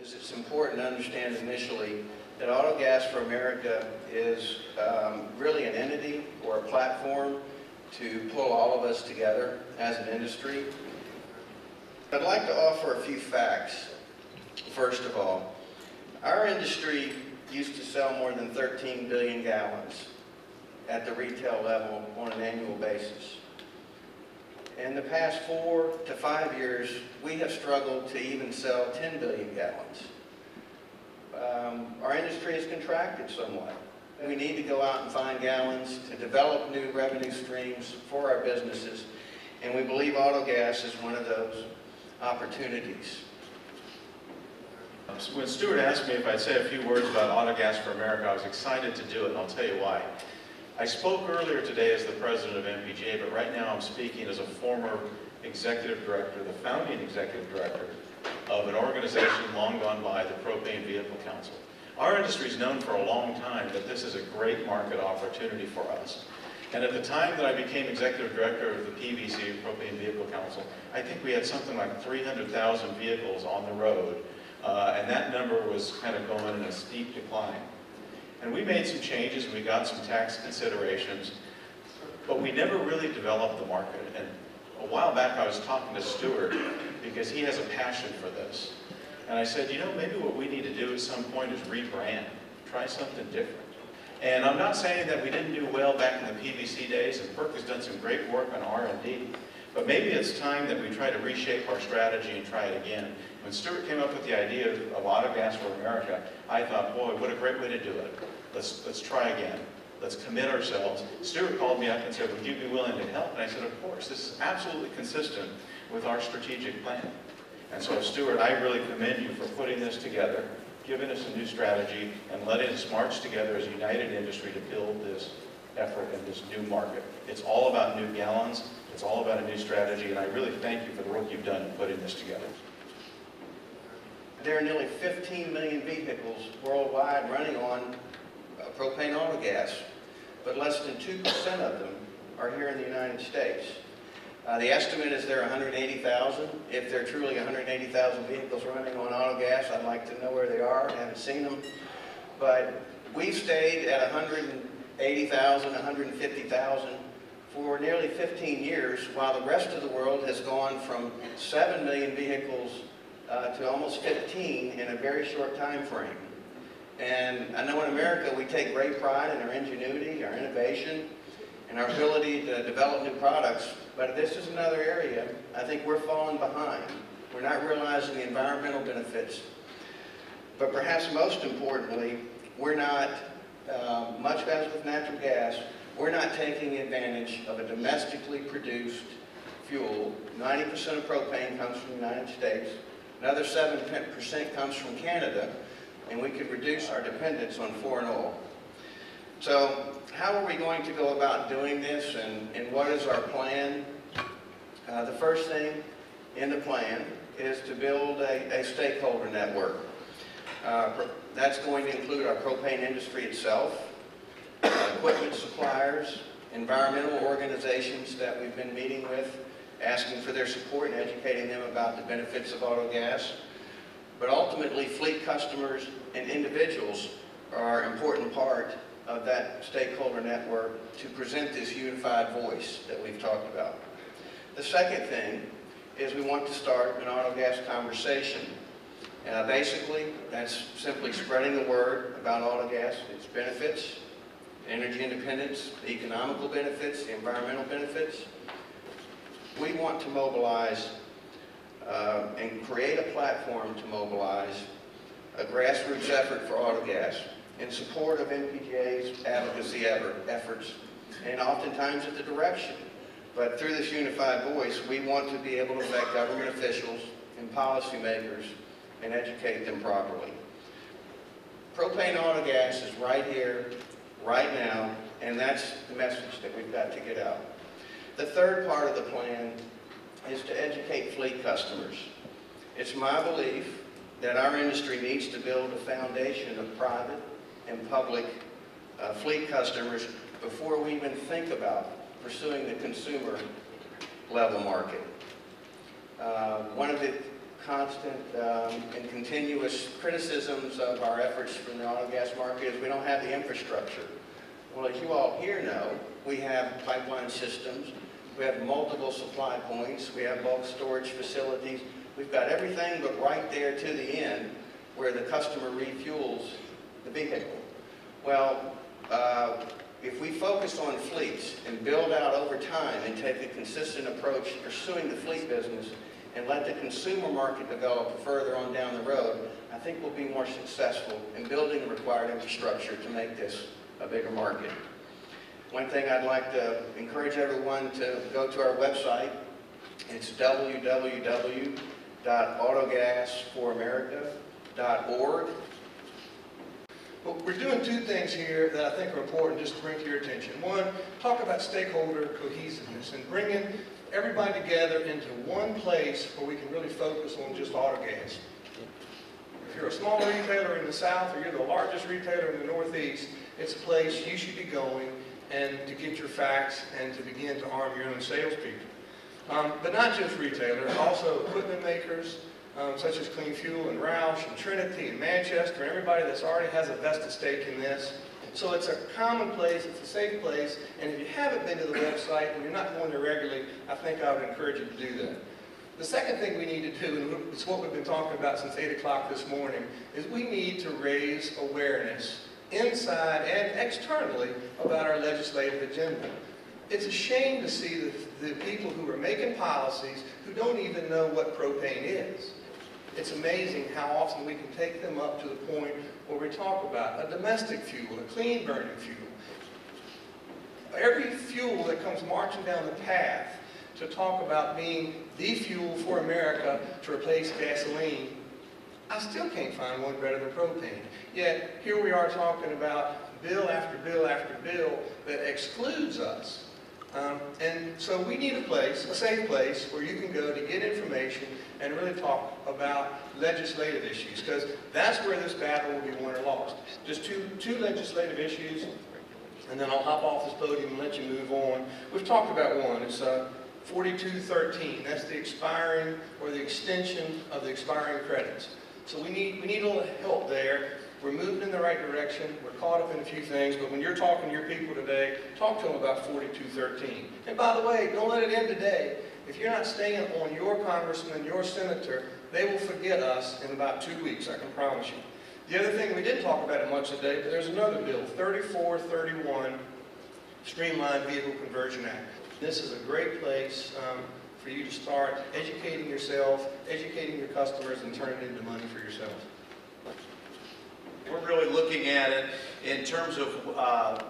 is it's important to understand initially that AutoGas for America is really an entity or a platform to pull all of us together as an industry. I'd like to offer a few facts. First of all, our industry used to sell more than 13 billion gallons at the retail level on an annual basis. In the past 4 to 5 years, we have struggled to even sell 10 billion gallons. Our industry has contracted somewhat. We need to go out and find gallons to develop new revenue streams for our businesses, and we believe AutoGas is one of those opportunities. When Stuart asked me if I'd say a few words about AutoGas for America, I was excited to do it, and I'll tell you why. I spoke earlier today as the president of MPGA, but right now I'm speaking as a former executive director, the founding executive director of an organization long gone by, the Propane Vehicle Council. Our industry is known for a long time that this is a great market opportunity for us. And at the time that I became executive director of the PVC, Propane Vehicle Council, I think we had something like 300,000 vehicles on the road, and that number was kind of going in a steep decline. And we made some changes, and we got some tax considerations, but we never really developed the market. And a while back I was talking to Stuart because he has a passion for this. And I said, you know, maybe what we need to do at some point is rebrand, try something different. And I'm not saying that we didn't do well back in the PVC days, and Perk has done some great work on R&D, but maybe it's time that we try to reshape our strategy and try it again. When Stuart came up with the idea of AutoGas for America, I thought, boy, what a great way to do it. Let's try again. Let's commit ourselves. Stuart called me up and said, would you be willing to help? And I said, of course. This is absolutely consistent with our strategic plan. And so, Stuart, I really commend you for putting this together, giving us a new strategy, and letting us march together as a united industry to build this effort in this new market. It's all about new gallons. It's all about a new strategy, and I really thank you for the work you've done in putting this together. There are nearly 15 million vehicles worldwide running on propane autogas, but less than 2% of them are here in the United States. The estimate is there are 180,000. If there are truly 180,000 vehicles running on autogas, I'd like to know where they are. I haven't seen them. But we've stayed at 180,000, 150,000 for nearly 15 years, while the rest of the world has gone from 7 million vehicles to almost 15 in a very short time frame. And I know in America we take great pride in our ingenuity, our innovation, and our ability to develop new products, but this is another area I think we're falling behind. We're not realizing the environmental benefits, but perhaps most importantly, we're not, much as with natural gas, we're not taking advantage of a domestically produced fuel. 90% of propane comes from the United States, another 7% comes from Canada, and we could reduce our dependence on foreign oil. So how are we going to go about doing this, and what is our plan? The first thing in the plan is to build a stakeholder network. That's going to include our propane industry itself, equipment suppliers, environmental organizations that we've been meeting with, asking for their support and educating them about the benefits of AutoGas. But ultimately, fleet customers and individuals are an important part of that stakeholder network to present this unified voice that we've talked about. The second thing is we want to start an AutoGas conversation. Basically, that's simply spreading the word about AutoGas, its benefits, energy independence, the economical benefits, the environmental benefits. We want to mobilize and create a platform to mobilize a grassroots effort for AutoGas in support of MPGA's advocacy efforts, and oftentimes at the direction. But through this unified voice, we want to be able to affect government officials and policymakers and educate them properly. Propane AutoGas is right here, right now, and that's the message that we've got to get out. The third part of the plan is to educate fleet customers. It's my belief that our industry needs to build a foundation of private and public fleet customers before we even think about pursuing the consumer level market. One of the constant and continuous criticisms of our efforts from the auto gas market is we don't have the infrastructure. Well, as you all here know, we have pipeline systems, we have multiple supply points, we have bulk storage facilities, we've got everything but right there to the end where the customer refuels the vehicle. Well, if we focus on fleets and build out over time and take a consistent approach to pursuing the fleet business and let the consumer market develop further on down the road, I think we'll be more successful in building the required infrastructure to make this a bigger market. One thing I'd like to encourage everyone to go to our website. It's www.autogasforamerica.org. Well, we're doing two things here that I think are important just to bring to your attention. One, talk about stakeholder cohesiveness and bringing everybody together into one place where we can really focus on just auto gas. If you're a small retailer in the South or you're the largest retailer in the Northeast, it's a place you should be going and to get your facts and to begin to arm your own salespeople. But not just retailers, also equipment makers, such as CleanFUEL and Roush and Trinity and Manchester, and everybody that's already has a vested stake in this. So it's a common place, it's a safe place, and if you haven't been to the website and you're not going there regularly, I think I would encourage you to do that. The second thing we need to do, and it's what we've been talking about since 8 o'clock this morning, is we need to raise awareness inside and externally about our legislative agenda. It's a shame to see the people who are making policies who don't even know what propane is. It's amazing how often we can take them up to the point where we talk about a domestic fuel, a clean burning fuel. Every fuel that comes marching down the path to talk about being the fuel for America to replace gasoline, I still can't find one better than propane. Yet, here we are talking about bill after bill after bill that excludes us. And so we need a place, a safe place, where you can go to get information and really talk about legislative issues, because that's where this battle will be won or lost. Just two legislative issues, and then I'll hop off this podium and let you move on. We've talked about one. It's 4213. That's the expiring or the extension of the expiring credits. So we need a little help there. We're moving in the right direction. We're caught up in a few things, but when you're talking to your people today, talk to them about 4213. And by the way, don't let it end today. If you're not staying on your congressman, your senator, they will forget us in about 2 weeks, I can promise you. The other thing, we didn't talk about it much today, but there's another bill, 3431, Streamlined Vehicle Conversion Act. This is a great place for you to start educating yourself, educating your customers, and turning it into money for yourself. We're really looking at it in terms of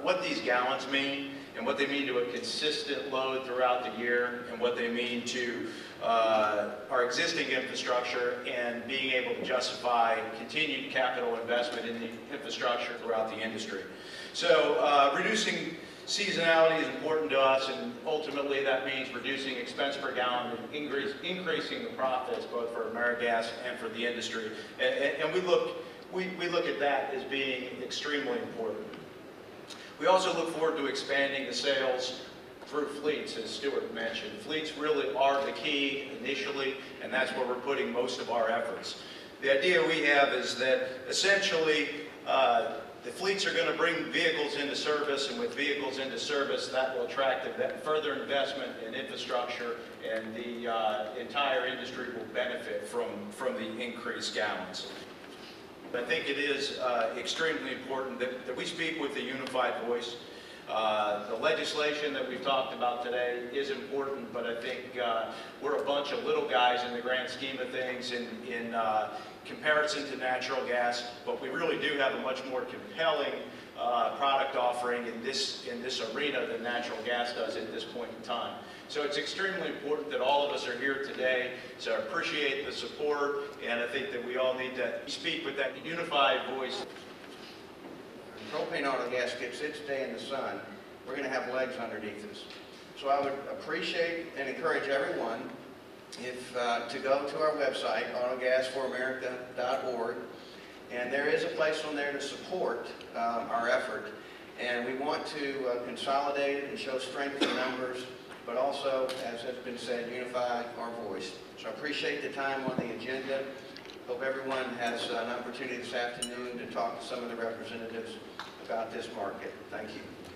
what these gallons mean and what they mean to a consistent load throughout the year and what they mean to our existing infrastructure and being able to justify continued capital investment in the infrastructure throughout the industry. So reducing seasonality is important to us, and ultimately that means reducing expense per gallon and increasing the profits both for AmeriGas and for the industry. And we look at that as being extremely important. We also look forward to expanding the sales through fleets, as Stuart mentioned. Fleets really are the key initially, and that's where we're putting most of our efforts. The idea we have is that essentially the fleets are going to bring vehicles into service, and with vehicles into service, that will attract further investment in infrastructure, and the entire industry will benefit from the increased gallons. I think it is extremely important that we speak with a unified voice. The legislation that we've talked about today is important, but I think we're a bunch of little guys in the grand scheme of things in comparison to natural gas, but we really do have a much more compelling product offering in this arena than natural gas does at this point in time. So it's extremely important that all of us are here today. So I appreciate the support, and I think that we all need to speak with that unified voice. Propane auto gas gets its day in the sun, we're going to have legs underneath us. So I would appreciate and encourage everyone to go to our website, autogasforamerica.org, and there is a place on there to support our effort. And we want to consolidate it and show strength in numbers. but also, as has been said, unify our voice. So I appreciate the time on the agenda. Hope everyone has an opportunity this afternoon to talk to some of the representatives about this market. Thank you.